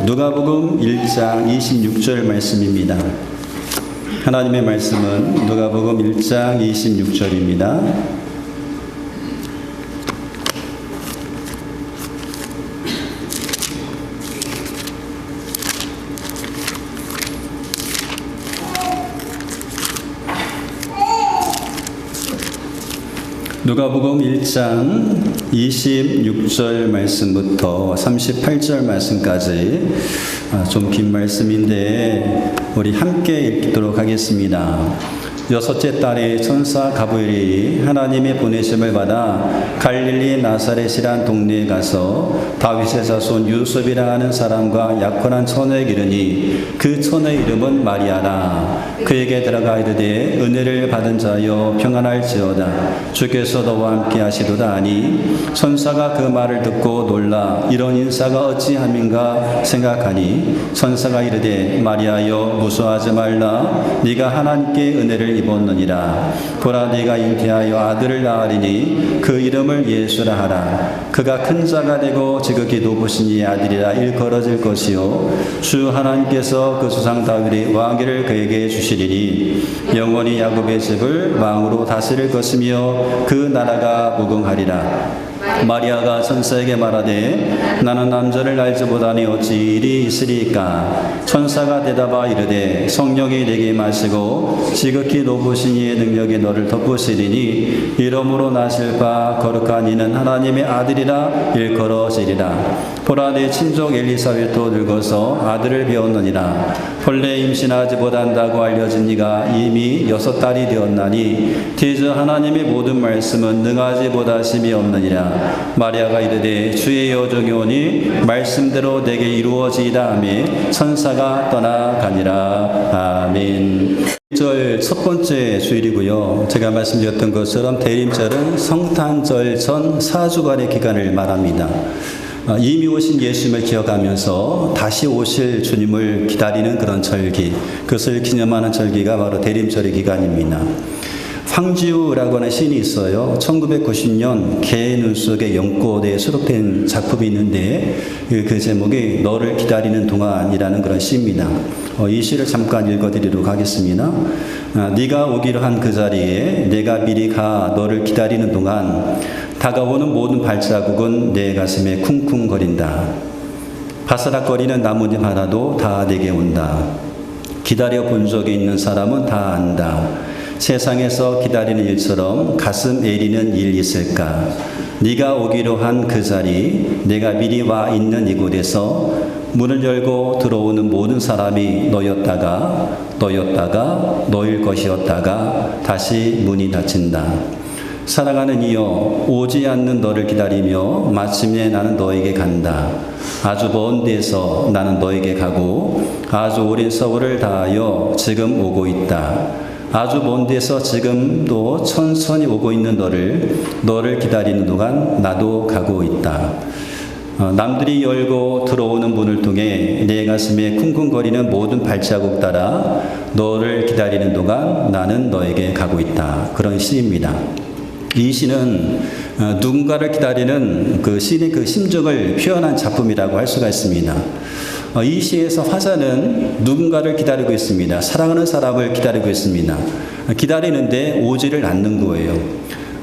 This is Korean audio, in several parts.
누가복음 1장 26절 말씀입니다. 하나님의 말씀은 누가복음 1장 26절입니다. 누가복음 1장 26절 말씀부터 38절 말씀까지 좀 긴 말씀인데 우리 함께 읽도록 하겠습니다. 여섯째 달에 천사 가브리엘이 하나님의 보내심을 받아 갈릴리 나사렛이란 동네에 가서 다윗의 자손 유섭이라 하는 사람과 약혼한 처녀에 이르니 그 처녀의 이름은 마리아라. 그에게 들어가 이르되 은혜를 받은 자여 평안할지어다. 주께서 너와 함께 하시도다 하니 천사가 그 말을 듣고 놀라 이런 인사가 어찌함인가 생각하니 천사가 이르되 마리아여 무서워하지 말라. 네가 하나님께 은혜를 입었느니라. 보라 네가 잉태하여 아들을 낳으리니 그 이름을 예수라 하라. 그가 큰 자가 되고 지극히 높으신 이의 아들이라 일컬어질 것이요 주 하나님께서 그 조상 다윗의 왕위를 그에게 주시리니 영원히 야곱의 집을 왕으로 다스릴 것이며 그 나라가 무궁하리라. 마리아가 천사에게 말하되 나는 남자를 알지 못하니 어찌 일이 있으리까. 천사가 대답하 이르되 성령이 내게 임하시고 지극히 높으신 이의 능력이 너를 덮으시리니 이러므로 나실 바 거룩한 이는 하나님의 아들이라 일컬어지리라. 보라 내 친족 엘리사벳도 늙어서 아들을 배웠느니라. 본래 임신하지 못한다고 알려진 이가 이미 6달이 되었나니 대저 하나님의 모든 말씀은 능하지 못하심이 없느니라. 마리아가 이르되 주의 여종이 오니 말씀대로 내게 이루어지이다 하며 천사가 떠나가니라. 아멘. 첫 번째 주일이고요. 제가 말씀드렸던 것처럼 대림절은 성탄절 전 4주간의 기간을 말합니다. 이미 오신 예수님을 기억하면서 다시 오실 주님을 기다리는 그런 절기, 그것을 기념하는 절기가 바로 대림절의 기간입니다. 황지우라고 하는 시인이 있어요. 1990년 개의 눈 속에 연꽃에 수록된 작품이 있는데 그 제목이 너를 기다리는 동안이라는 그런 시입니다. 이 시를 잠깐 읽어드리도록 하겠습니다. 네가 오기로 한 그 자리에 내가 미리 가 너를 기다리는 동안 다가오는 모든 발자국은 내 가슴에 쿵쿵거린다. 바스락거리는 나뭇잎 하나도 다 내게 온다. 기다려 본 적이 있는 사람은 다 안다. 세상에서 기다리는 일처럼 가슴 애리는 일 있을까. 네가 오기로 한 그 자리 내가 미리 와 있는 이곳에서 문을 열고 들어오는 모든 사람이 너였다가 너일 것이었다가 다시 문이 닫힌다. 사랑하는 이여 오지 않는 너를 기다리며 마침내 나는 너에게 간다. 아주 먼 데서 나는 너에게 가고 아주 오랜 세월을 다하여 지금 오고 있다. 아주 먼 데서 지금도 천천히 오고 있는 너를 기다리는 동안 나도 가고 있다. 남들이 열고 들어오는 문을 통해 내 가슴에 쿵쿵거리는 모든 발자국 따라 너를 기다리는 동안 나는 너에게 가고 있다. 그런 시입니다. 이 시는 누군가를 기다리는 그 시인의 그 심정을 표현한 작품이라고 할 수가 있습니다. 이 시에서 화자는 누군가를 기다리고 있습니다. 사랑하는 사람을 기다리고 있습니다. 기다리는데 오지를 않는 거예요.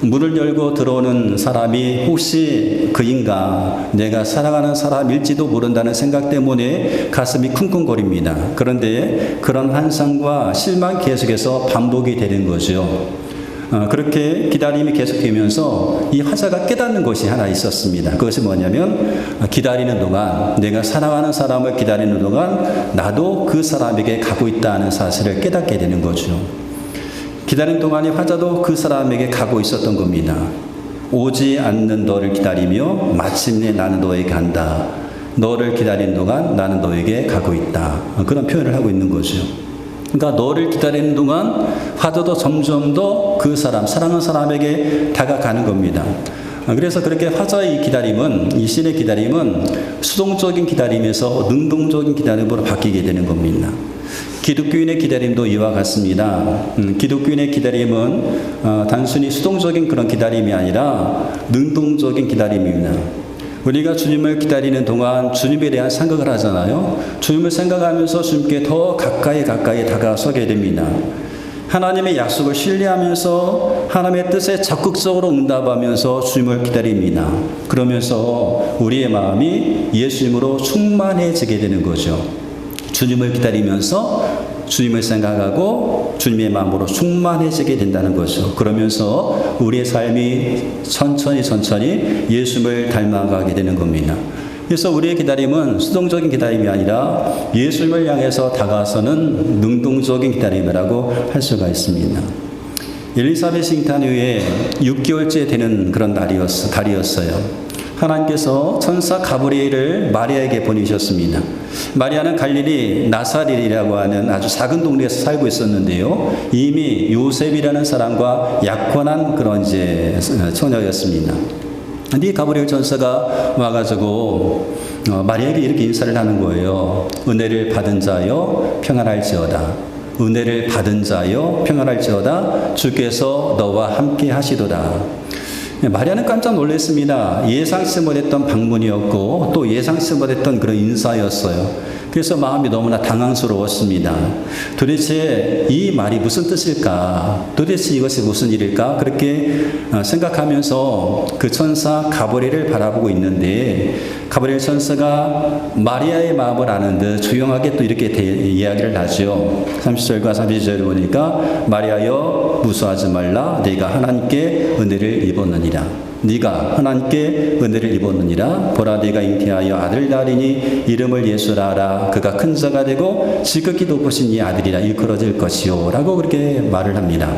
문을 열고 들어오는 사람이 혹시 그인가 내가 사랑하는 사람일지도 모른다는 생각 때문에 가슴이 쿵쿵거립니다. 그런데 그런 환상과 실망 계속해서 반복이 되는 거죠. 그렇게 기다림이 계속되면서 이 화자가 깨닫는 것이 하나 있었습니다. 그것이 뭐냐면 기다리는 동안 내가 사랑하는 사람을 기다리는 동안 나도 그 사람에게 가고 있다는 사실을 깨닫게 되는 거죠. 기다리는 동안에 화자도 그 사람에게 가고 있었던 겁니다. 오지 않는 너를 기다리며 마침내 나는 너에게 간다. 너를 기다리는 동안 나는 너에게 가고 있다. 그런 표현을 하고 있는 거죠. 그러니까 너를 기다리는 동안 화자도 점점 더 그 사람, 사랑하는 사람에게 다가가는 겁니다. 그래서 그렇게 화자의 기다림은, 이 시인의 기다림은 수동적인 기다림에서 능동적인 기다림으로 바뀌게 되는 겁니다. 기독교인의 기다림도 이와 같습니다. 기독교인의 기다림은 단순히 수동적인 그런 기다림이 아니라 능동적인 기다림입니다. 우리가 주님을 기다리는 동안 주님에 대한 생각을 하잖아요. 주님을 생각하면서 주님께 더 가까이 다가서게 됩니다. 하나님의 약속을 신뢰하면서 하나님의 뜻에 적극적으로 응답하면서 주님을 기다립니다. 그러면서 우리의 마음이 예수님으로 충만해지게 되는 거죠. 주님을 기다리면서 주님을 생각하고 주님의 마음으로 충만해지게 된다는 거죠. 그러면서 우리의 삶이 천천히 예수님을 닮아가게 되는 겁니다. 그래서 우리의 기다림은 수동적인 기다림이 아니라 예수님을 향해서 다가서는 능동적인 기다림이라고 할 수가 있습니다. 엘리사벳이 잉탄 후에 6개월째 되는 그런 달이었어요. 하나님께서 천사 가브리엘을 마리아에게 보내셨습니다. 마리아는 갈릴리 나사렛이라고 하는 아주 작은 동네에서 살고 있었는데요. 이미 요셉이라는 사람과 약혼한 그런 처녀였습니다. 근데 가브리엘 천사가 와가지고 마리아에게 이렇게 인사를 하는 거예요. 은혜를 받은 자여 평안할지어다. 은혜를 받은 자여 평안할지어다. 주께서 너와 함께 하시도다. 마리아는 깜짝 놀랐습니다. 예상치 못했던 방문이었고 또 예상치 못했던 그런 인사였어요. 그래서 마음이 너무나 당황스러웠습니다. 도대체 이 말이 무슨 뜻일까? 도대체 이것이 무슨 일일까? 그렇게 생각하면서 그 천사 가브리엘을 바라보고 있는데 가브리엘 천사가 마리아의 마음을 아는 듯 조용하게 또 이렇게 이야기를 하죠. 30절과 32절을 보니까 마리아여 무수하지 말라 네가 하나님께 은혜를 입었느니라. 네가 하나님께 은혜를 입었느니라. 보라 네가 잉태하여 아들 낳으리니 이름을 예수라 하라. 그가 큰 자가 되고 지극히 높으신 이 아들이라 일컬어질 것이요 라고 그렇게 말을 합니다.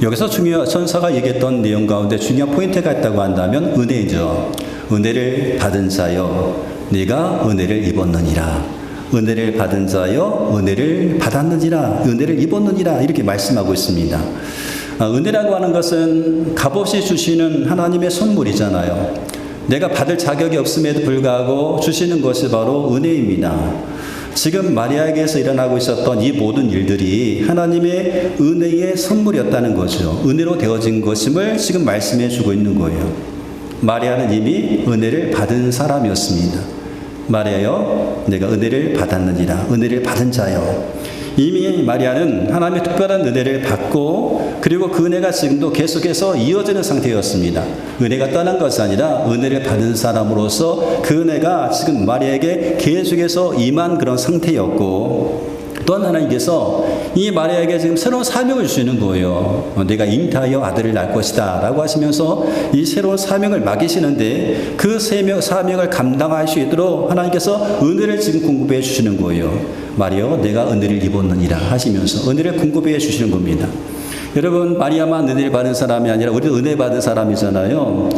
여기서 천사가 얘기했던 내용 가운데 중요한 포인트가 있다고 한다면 은혜죠. 은혜를 받은 자여 네가 은혜를 입었느니라. 은혜를 받은 자여 은혜를 받았느니라. 은혜를 입었느니라 이렇게 말씀하고 있습니다. 은혜라고 하는 것은 값없이 주시는 하나님의 선물이잖아요. 내가 받을 자격이 없음에도 불구하고 주시는 것이 바로 은혜입니다. 지금 마리아에게서 일어나고 있었던 이 모든 일들이 하나님의 은혜의 선물이었다는 거죠. 은혜로 되어진 것임을 지금 말씀해 주고 있는 거예요. 마리아는 이미 은혜를 받은 사람이었습니다. 마리아여 내가 은혜를 받았느니라. 은혜를 받은 자여. 이미 마리아는 하나님의 특별한 은혜를 받고 그리고 그 은혜가 지금도 계속해서 이어지는 상태였습니다. 은혜가 떠난 것이 아니라 은혜를 받은 사람으로서 그 은혜가 지금 마리아에게 계속해서 임한 그런 상태였고 또한 하나님께서 이 마리아에게 지금 새로운 사명을 주시는 거예요. 내가 잉태하여 아들을 낳을 것이다 라고 하시면서 이 새로운 사명을 맡기시는데 그 사명을 감당할 수 있도록 하나님께서 은혜를 지금 공급해 주시는 거예요. 마리아 내가 은혜를 입었느니라 하시면서 은혜를 공급해 주시는 겁니다. 여러분 마리아만 은혜를 받은 사람이 아니라 우리도 은혜 받은 사람이잖아요.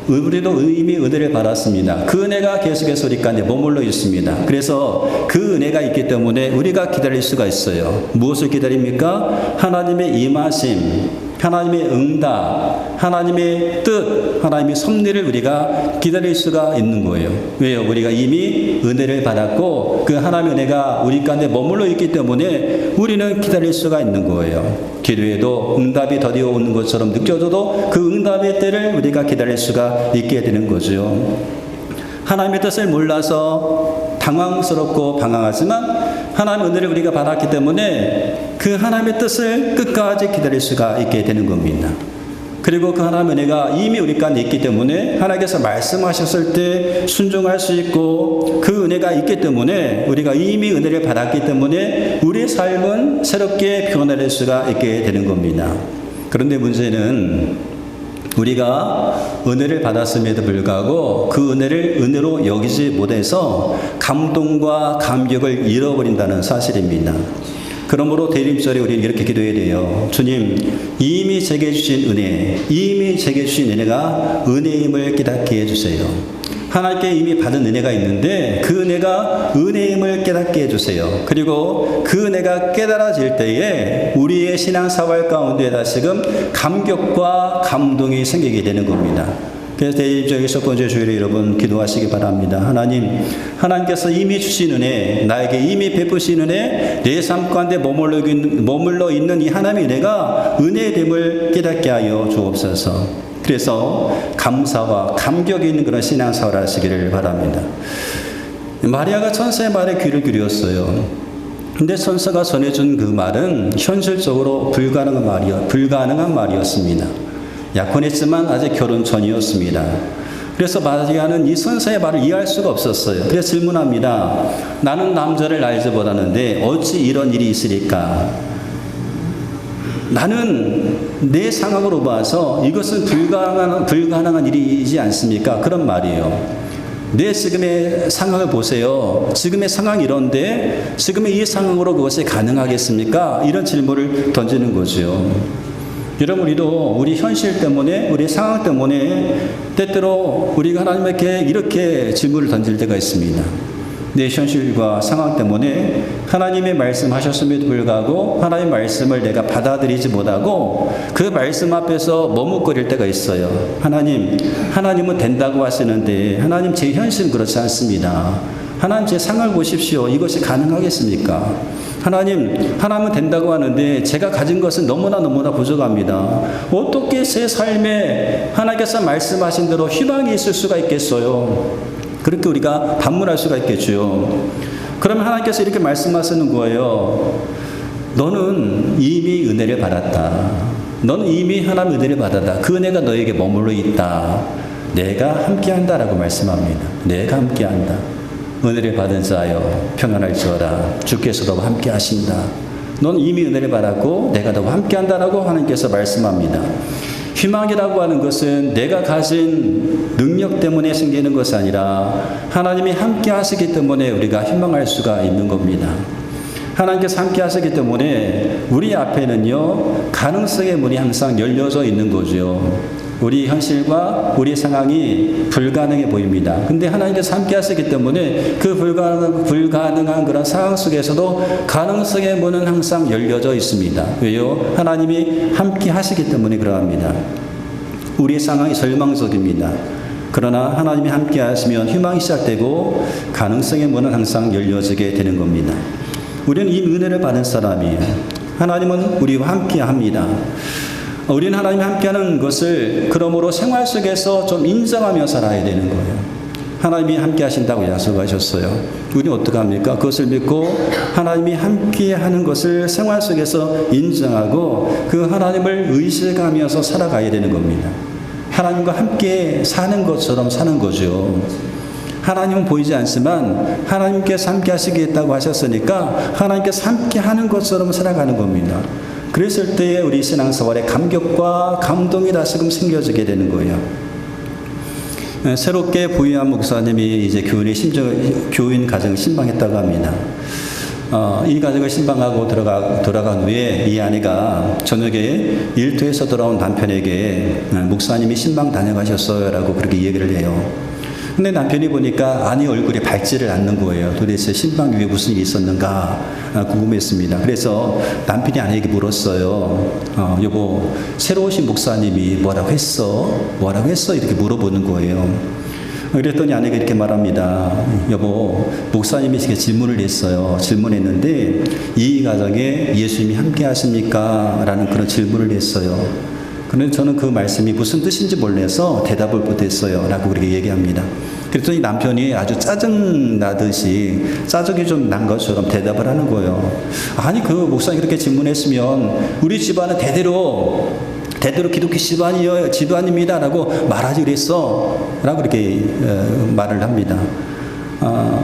우리도 이미 은혜를 받았습니다. 그 은혜가 계속해서 우리 가운데 머물러 있습니다. 그래서 그 은혜가 있기 때문에 우리가 기다릴 수가 있어요. 무엇을 기다립니까? 하나님의 임하심, 하나님의 응답, 하나님의 뜻, 하나님의 섭리를 우리가 기다릴 수가 있는 거예요. 왜요? 우리가 이미 은혜를 받았고 그 하나님의 은혜가 우리 가운데 머물러 있기 때문에 우리는 기다릴 수가 있는 거예요. 기도에도 응답이 더디어 오는 것처럼 느껴져도 그 응답의 때를 우리가 기다릴 수가 있게 되는 거죠. 하나님의 뜻을 몰라서 당황스럽고 방황하지만 하나님의 은혜를 우리가 받았기 때문에 그 하나님의 뜻을 끝까지 기다릴 수가 있게 되는 겁니다. 그리고 그 하나님의 은혜가 이미 우리 가운데 있기 때문에 하나님께서 말씀하셨을 때 순종할 수 있고 그 은혜가 있기 때문에 우리가 이미 은혜를 받았기 때문에 우리의 삶은 새롭게 변화될 수가 있게 되는 겁니다. 그런데 문제는 우리가 은혜를 받았음에도 불구하고 그 은혜를 은혜로 여기지 못해서 감동과 감격을 잃어버린다는 사실입니다. 그러므로 대림절에 우리는 이렇게 기도해야 돼요. 주님, 이미 제게 주신 은혜, 이미 제게 주신 은혜가 은혜임을 깨닫게 해주세요. 하나님께 이미 받은 은혜가 있는데 그 은혜가 은혜임을 깨닫게 해주세요. 그리고 그 은혜가 깨달아질 때에 우리의 신앙생활 가운데 다시금 감격과 감동이 생기게 되는 겁니다. 그래서 대입적인 첫 번째 주일에 여러분 기도하시기 바랍니다. 하나님께서 이미 주신 은혜, 나에게 이미 베푸신 은혜, 내 삶 가운데 머물러 있는 이 하나님의 은혜가 은혜됨을 깨닫게 하여 주옵소서. 그래서 감사와 감격이 있는 그런 신앙생활 하시기를 바랍니다. 마리아가 천사의 말에 귀를 기울였어요. 근데 천사가 전해준 그 말은 현실적으로 불가능한 말이었습니다. 약혼했지만 아직 결혼 전이었습니다. 그래서 마리아는 이 천사의 말을 이해할 수가 없었어요. 그래서 질문합니다. 나는 남자를 알지 못하는데 어찌 이런 일이 있으리까? 나는 내 상황으로 봐서 이것은 불가능한 일이지 않습니까? 그런 말이에요. 내 지금의 상황을 보세요. 지금의 상황이 이런데 지금의 이 상황으로 그것이 가능하겠습니까? 이런 질문을 던지는 거죠. 여러분, 우리도 우리 현실 때문에, 우리 상황 때문에 때때로 우리가 하나님께 이렇게 질문을 던질 때가 있습니다. 내 현실과 상황 때문에 하나님의 말씀하셨음에도 불구하고 하나님의 말씀을 내가 받아들이지 못하고 그 말씀 앞에서 머뭇거릴 때가 있어요. 하나님은 된다고 하시는데 하나님 제 현실은 그렇지 않습니다. 하나님 제 상황을 보십시오. 이것이 가능하겠습니까? 하나님은 된다고 하는데 제가 가진 것은 너무나 부족합니다. 어떻게 제 삶에 하나님께서 말씀하신 대로 희망이 있을 수가 있겠어요? 그렇게 우리가 반문할 수가 있겠죠. 그러면 하나님께서 이렇게 말씀하시는 거예요. 너는 이미 은혜를 받았다. 너는 이미 하나님의 은혜를 받았다. 그 은혜가 너에게 머물러 있다. 내가 함께한다라고 말씀합니다. 내가 함께한다. 은혜를 받은 자여 평안할지어다. 주께서 너와 함께하신다. 넌 이미 은혜를 받았고 내가 너와 함께한다라고 하나님께서 말씀합니다. 희망이라고 하는 것은 내가 가진 능력 때문에 생기는 것이 아니라 하나님이 함께 하시기 때문에 우리가 희망할 수가 있는 겁니다. 하나님께서 함께 하시기 때문에 우리 앞에는요, 가능성의 문이 항상 열려져 있는 거죠. 우리 현실과 우리 상황이 불가능해 보입니다. 근데 하나님께서 함께 하시기 때문에 그 불가능한 그런 상황 속에서도 가능성의 문은 항상 열려져 있습니다. 왜요? 하나님이 함께 하시기 때문에 그러합니다. 우리의 상황이 절망적입니다. 그러나 하나님이 함께 하시면 희망이 시작되고 가능성의 문은 항상 열려지게 되는 겁니다. 우리는 이 은혜를 받은 사람이에요. 하나님은 우리와 함께 합니다. 우리는 하나님이 함께하는 것을 그러므로 생활 속에서 좀 인정하며 살아야 되는 거예요. 하나님이 함께 하신다고 약속하셨어요. 우리는 어떻게 합니까? 그것을 믿고 하나님이 함께하는 것을 생활 속에서 인정하고 그 하나님을 의식하면서 살아가야 되는 겁니다. 하나님과 함께 사는 것처럼 사는 거죠. 하나님은 보이지 않지만 하나님께서 함께 하시겠다고 하셨으니까 하나님께서 함께 하는 것처럼 살아가는 겁니다. 그랬을 때에 우리 신앙생활에 감격과 감동이 다시금 생겨지게 되는 거예요. 새롭게 부임한 목사님이 이제 교인 가정을 신방했다고 합니다. 이 가정을 신방하고 돌아간 후에 이 아내가 저녁에 일터에서 돌아온 남편에게 목사님이 신방 다녀가셨어요 라고 그렇게 얘기를 해요. 근데 남편이 보니까 아내 얼굴이 밝지를 않는 거예요. 도대체 신방 위에 무슨 일이 있었는가 궁금했습니다. 그래서 남편이 아내에게 물었어요. 여보, 새로 오신 목사님이 뭐라고 했어? 이렇게 물어보는 거예요. 그랬더니 아내가 이렇게 말합니다. 여보, 목사님이 이렇게 질문을 했어요. 질문했는데 이 가정에 예수님이 함께 하십니까? 라는 그런 질문을 했어요. 그런데 저는 그 말씀이 무슨 뜻인지 몰라서 대답을 못했어요 라고 그렇게 얘기합니다. 그랬더니 남편이 아주 짜증나듯이 짜증이 좀 난 것처럼 대답을 하는 거예요. 아니, 그 목사님이 그렇게 질문했으면 우리 집안은 대대로 기독교 집안입니다 라고 말하지 그랬어 라고 그렇게 말을 합니다.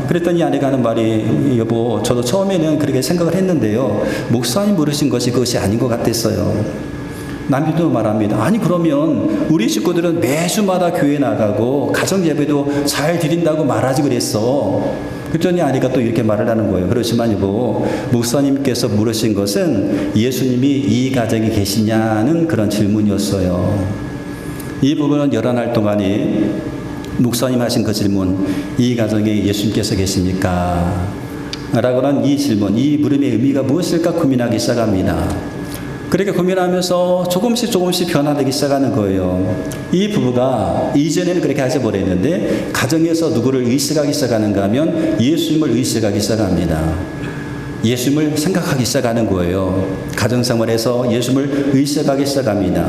그랬더니 아내가 하는 말이, 여보, 저도 처음에는 그렇게 생각을 했는데요, 목사님 물으신 것이 그것이 아닌 것 같았어요. 남편도 말합니다. 아니, 그러면 우리 식구들은 매주마다 교회 나가고 가정 예배도 잘 드린다고 말하지 그랬어. 그랬더니 아내가 또 이렇게 말을 하는 거예요. 그렇지만 여보, 목사님께서 물으신 것은 예수님이 이 가정에 계시냐는 그런 질문이었어요. 이 부분은 11날 동안에 목사님 하신 그 질문, 이 가정에 예수님께서 계십니까? 라고는 이 질문, 이 물음의 의미가 무엇일까 고민하기 시작합니다. 그렇게 고민하면서 조금씩 변화되기 시작하는 거예요. 이 부부가 이전에는 그렇게 하지 못했는데 가정에서 누구를 의식하기 시작하는가 하면 예수님을 의식하기 시작합니다. 예수님을 생각하기 시작하는 거예요. 가정생활에서 예수님을 의식하기 시작합니다.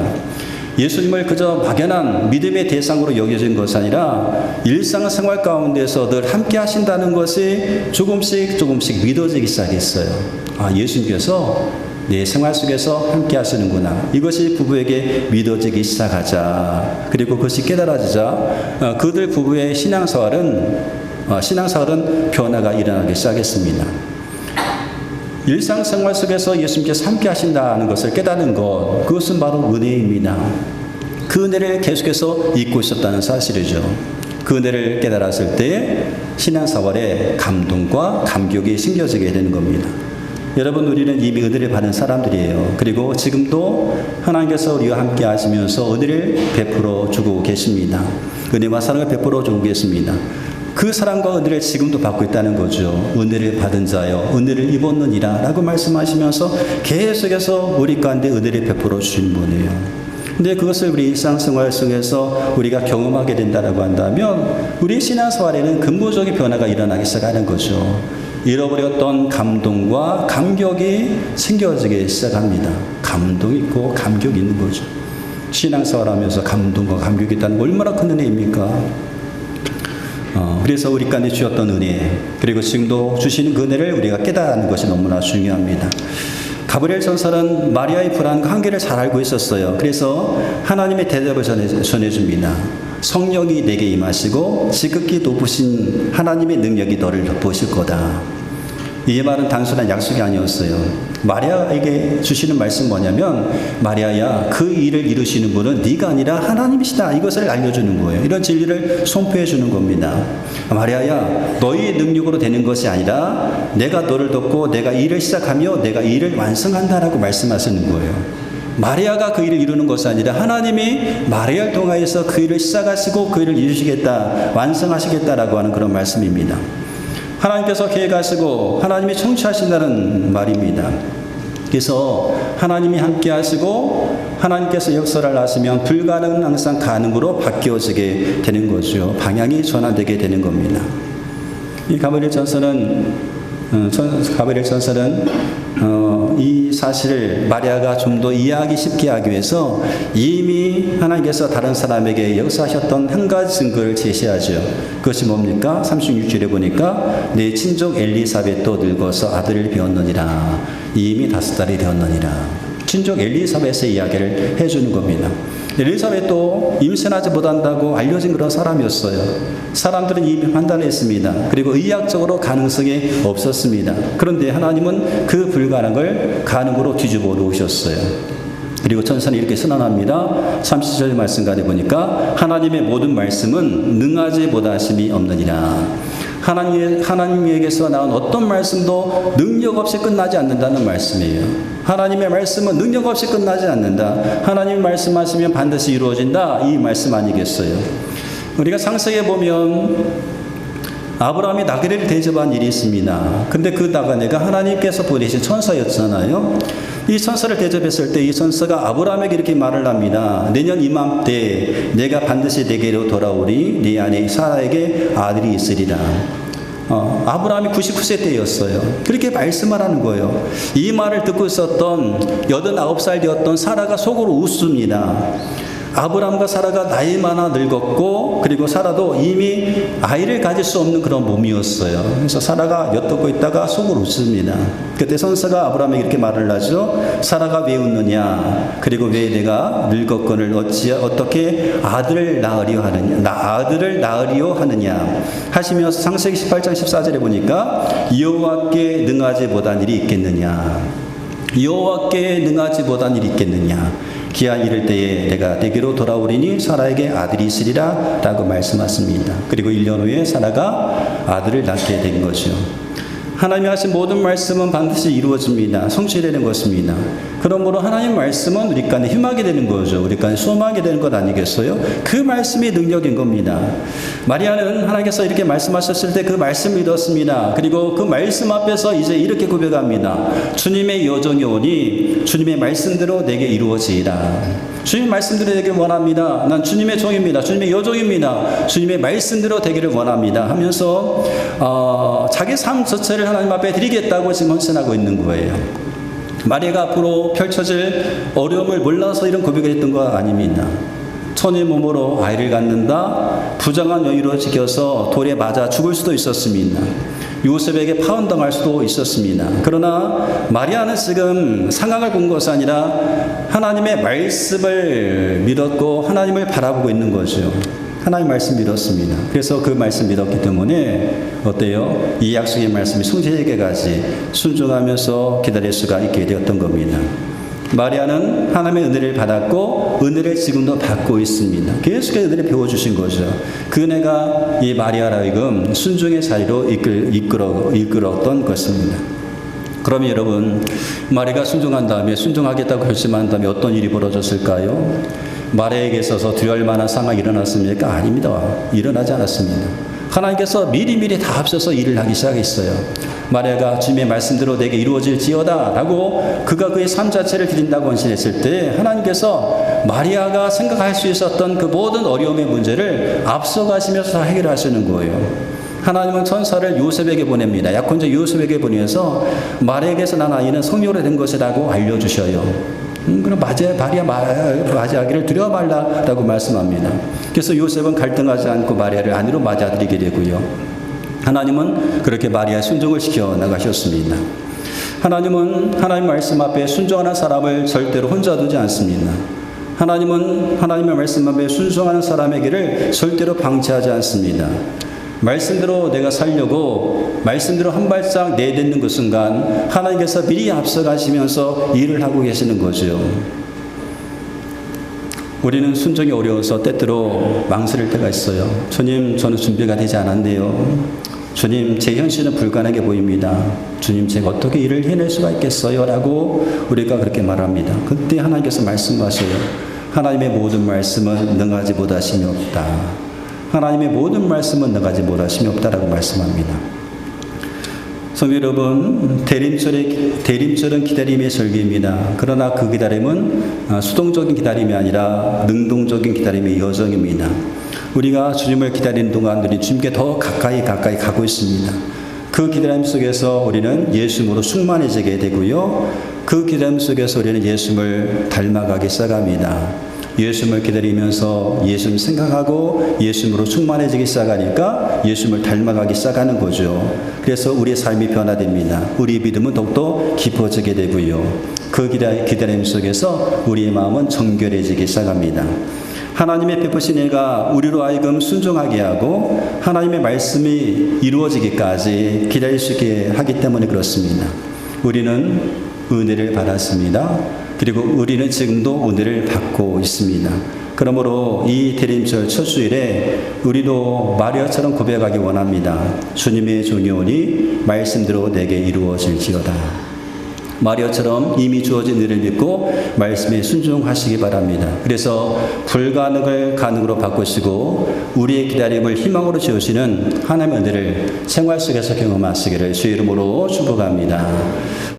예수님을 그저 막연한 믿음의 대상으로 여겨진 것이 아니라 일상생활 가운데서 늘 함께 하신다는 것이 조금씩 믿어지기 시작했어요. 아, 예수님께서 내 생활 속에서 함께 하시는구나. 이것이 부부에게 믿어지기 시작하자. 그리고 그것이 깨달아지자 그들 부부의 신앙생활은 변화가 일어나기 시작했습니다. 일상생활 속에서 예수님께서 함께 하신다는 것을 깨닫는 것, 그것은 바로 은혜입니다. 그 은혜를 계속해서 잊고 있었다는 사실이죠. 그 은혜를 깨달았을 때 신앙생활에 감동과 감격이 심겨지게 되는 겁니다. 여러분, 우리는 이미 은혜를 받은 사람들이에요. 그리고 지금도 하나님께서 우리와 함께 하시면서 은혜를 베풀어 주고 계십니다. 은혜와 사랑을 베풀어 주고 계십니다. 그 사랑과 은혜를 지금도 받고 있다는 거죠. 은혜를 받은 자여 은혜를 입었느니라 라고 말씀하시면서 계속해서 우리 가운데 은혜를 베풀어 주신 분이에요. 근데 그것을 우리 일상생활 속에서 우리가 경험하게 된다고 한다면 우리 신앙생활에는 근본적인 변화가 일어나기 시작하는 거죠. 잃어버렸던 감동과 감격이 생겨지기 시작합니다. 감동이 있고 감격이 있는 거죠. 신앙생활 하면서 감동과 감격이 있다는 얼마나 큰 은혜입니까? 그래서 우리 가운데 주셨던 은혜, 그리고 지금도 주시는 그 은혜를 우리가 깨닫는 것이 너무나 중요합니다. 가브리엘 전설은 마리아의 불안과 한계를 잘 알고 있었어요. 그래서 하나님의 대답을 전해줍니다. 성령이 내게 임하시고 지극히 높으신 하나님의 능력이 너를 덮으실 거다. 이 말은 단순한 약속이 아니었어요. 마리아에게 주시는 말씀 뭐냐면, 마리아야, 그 일을 이루시는 분은 네가 아니라 하나님이시다. 이것을 알려주는 거예요. 이런 진리를 선포해 주는 겁니다. 마리아야, 너희의 능력으로 되는 것이 아니라 내가 너를 돕고 내가 일을 시작하며 내가 일을 완성한다라고 말씀하시는 거예요. 마리아가 그 일을 이루는 것이 아니라 하나님이 마리아를 통하여서 그 일을 시작하시고 그 일을 이루시겠다, 완성하시겠다라고 하는 그런 말씀입니다. 하나님께서 계획하시고 하나님이 청취하신다는 말입니다. 그래서 하나님이 함께 하시고 하나님께서 역사를 하시면 불가능은 항상 가능으로 바뀌어지게 되는 거죠. 방향이 전환되게 되는 겁니다. 이 가브리엘 전설은 이 사실을 마리아가 좀 더 이해하기 쉽게 하기 위해서 이미 하나님께서 다른 사람에게 역사하셨던 한 가지 증거를 제시하죠. 그것이 뭡니까? 36절에 보니까 내 친족 엘리사벳도 늙어서 아들을 배웠느니라. 이미 5달이 되었느니라. 친족 엘리사벳의 이야기를 해주는 겁니다. 엘리사벳도 임신하지 못한다고 알려진 그런 사람이었어요. 사람들은 이미 판단했습니다. 그리고 의학적으로 가능성이 없었습니다. 그런데 하나님은 그 불가능을 가능으로 뒤집어 놓으셨어요. 그리고 천사는 이렇게 선언합니다. 30절 말씀까지 보니까 하나님의 모든 말씀은 능하지 못하심이 없느니라. 하나님에게서 나온 어떤 말씀도 능력 없이 끝나지 않는다는 말씀이에요. 하나님의 말씀은 능력 없이 끝나지 않는다. 하나님 말씀하시면 반드시 이루어진다. 이 말씀 아니겠어요? 우리가 창세기에 보면 아브라함이 나그네를 대접한 일이 있습니다. 근데 그 나그네가 하나님께서 보내신 천사였잖아요. 이 천사를 대접했을 때 이 천사가 아브라함에게 이렇게 말을 합니다. 내년 이맘때 내가 반드시 내게로 돌아오리 네 아내 사라에게 아들이 있으리라. 아브라함이 99세 때였어요. 그렇게 말씀을 하는 거예요. 이 말을 듣고 있었던 89살 되었던 사라가 속으로 웃습니다. 아브라함과 사라가 나이 많아 늙었고, 그리고 사라도 이미 아이를 가질 수 없는 그런 몸이었어요. 그래서 사라가 엿듣고 있다가 속으로 웃습니다. 그때 선사가 아브라함에게 이렇게 말을 하죠. 사라가 왜 웃느냐? 그리고 왜 내가 늙었거늘 어떻게 아들을 낳으려 하느냐? 하시면서 창세기 18장 14절에 보니까 여호와께 능하지 못한 일이 있겠느냐? 여호와께 능하지 못한 일이 있겠느냐? 기한 이를 때에 내가 내게로 돌아오리니 사라에게 아들이 있으리라 라고 말씀하십니다. 그리고 1년 후에 사라가 아들을 낳게 된 거죠. 하나님이 하신 모든 말씀은 반드시 이루어집니다. 성취되는 것입니다. 그러므로 하나님 말씀은 우리 간에 힘하게 되는 거죠. 우리 간에 소망하게 되는 것 아니겠어요? 그 말씀이 능력인 겁니다. 마리아는 하나님께서 이렇게 말씀하셨을 때 그 말씀을 믿었습니다. 그리고 그 말씀 앞에서 이제 이렇게 고백합니다. 주님의 여종이 오니 주님의 말씀대로 내게 이루어지리라. 주님의 말씀대로 되기를 원합니다. 난 주님의 종입니다. 주님의 여종입니다. 주님의 말씀대로 되기를 원합니다. 하면서 자기 삶 자체를 하나님 앞에 드리겠다고 지금 헌신하고 있는 거예요. 마리아가 앞으로 펼쳐질 어려움을 몰라서 이런 고백을 했던 거 아닙니다. 천의 몸으로 아이를 갖는다. 부정한 여유로 지켜서 돌에 맞아 죽을 수도 있었습니다. 요셉에게 파혼당할 수도 있었습니다. 그러나 마리아는 지금 상황을 본 것이 아니라 하나님의 말씀을 믿었고 하나님을 바라보고 있는 거죠. 하나님 말씀 믿었습니다. 그래서 그 말씀 믿었기 때문에 어때요? 이 약속의 말씀이 성취에게까지 순종하면서 기다릴 수가 있게 되었던 겁니다. 마리아는 하나님의 은혜를 받았고 은혜를 지금도 받고 있습니다. 계속해서 은혜를 배워주신 거죠. 그 은혜가 이 마리아라 하여금 순종의 자리로 이끌었던 것입니다. 그러면 여러분, 마리아가 순종한 다음에 순종하겠다고 결심한 다음에 어떤 일이 벌어졌을까요? 마리아에게 있어서 두려울 만한 상황이 일어났습니까? 아닙니다. 일어나지 않았습니다. 하나님께서 미리미리 다 앞서서 일을 하기 시작했어요. 마리아가 주님의 말씀대로 내게 이루어질지어다 라고 그가 그의 삶 자체를 드린다고 헌신했을 때 하나님께서 마리아가 생각할 수 있었던 그 모든 어려움의 문제를 앞서가시면서 다 해결하시는 거예요. 하나님은 천사를 요셉에게 보냅니다. 약혼자 요셉에게 보내서 마리아에게서 난 아이는 성령으로 된 것이라고 알려주셔요. 그럼 마리아 맞이하기를 두려워 말라라고 말씀합니다. 그래서 요셉은 갈등하지 않고 마리아를 아내로 맞아들이게 되고요. 하나님은 그렇게 마리아의 순종을 시켜 나가셨습니다. 하나님은 하나님 말씀 앞에 순종하는 사람을 절대로 혼자 두지 않습니다. 하나님은 하나님의 말씀 앞에 순종하는 사람에게를 절대로 방치하지 않습니다. 말씀대로 내가 살려고 말씀대로 한 발짝 내딛는 그 순간 하나님께서 미리 앞서가시면서 일을 하고 계시는 거죠. 우리는 순종이 어려워서 때때로 망설일 때가 있어요. 주님, 저는 준비가 되지 않았네요. 주님, 제 현실은 불가능해 보입니다. 주님, 제가 어떻게 일을 해낼 수가 있겠어요? 라고 우리가 그렇게 말합니다. 그때 하나님께서 말씀하셔요. 하나님의 모든 말씀은 능하지 못하심이 없다. 하나님의 모든 말씀은 능하지 못하심이 없다라고 말씀합니다. 성도 여러분, 대림절은 기다림의 절기입니다. 그러나 그 기다림은 수동적인 기다림이 아니라 능동적인 기다림의 여정입니다. 우리가 주님을 기다리는 동안 우리 주님께 더 가까이 가고 있습니다. 그 기다림 속에서 우리는 예수님으로 충만해지게 되고요. 그 기다림 속에서 우리는 예수님을 닮아가기 시작합니다. 예수님을 기다리면서 예수님 생각하고 예수님으로 충만해지기 시작하니까 예수님을 닮아가기 시작하는 거죠. 그래서 우리의 삶이 변화됩니다. 우리의 믿음은 더욱더 깊어지게 되고요. 그 기다림 속에서 우리의 마음은 정결해지기 시작합니다. 하나님의 베푸신 일가 우리로 하여금 순종하게 하고 하나님의 말씀이 이루어지기까지 기다릴 수 있게 하기 때문에 그렇습니다. 우리는 은혜를 받았습니다. 그리고 우리는 지금도 은혜를 받고 있습니다. 그러므로 이 대림절 첫 주일에 우리도 마리아처럼 고백하기 원합니다. 주님의 종이 오니 말씀대로 내게 이루어질지어다. 마리아처럼 이미 주어진 일을 믿고 말씀에 순종하시기 바랍니다. 그래서 불가능을 가능으로 바꾸시고 우리의 기다림을 희망으로 지으시는 하나님의 은혜를 생활 속에서 경험하시기를 주의 이름으로 축복합니다.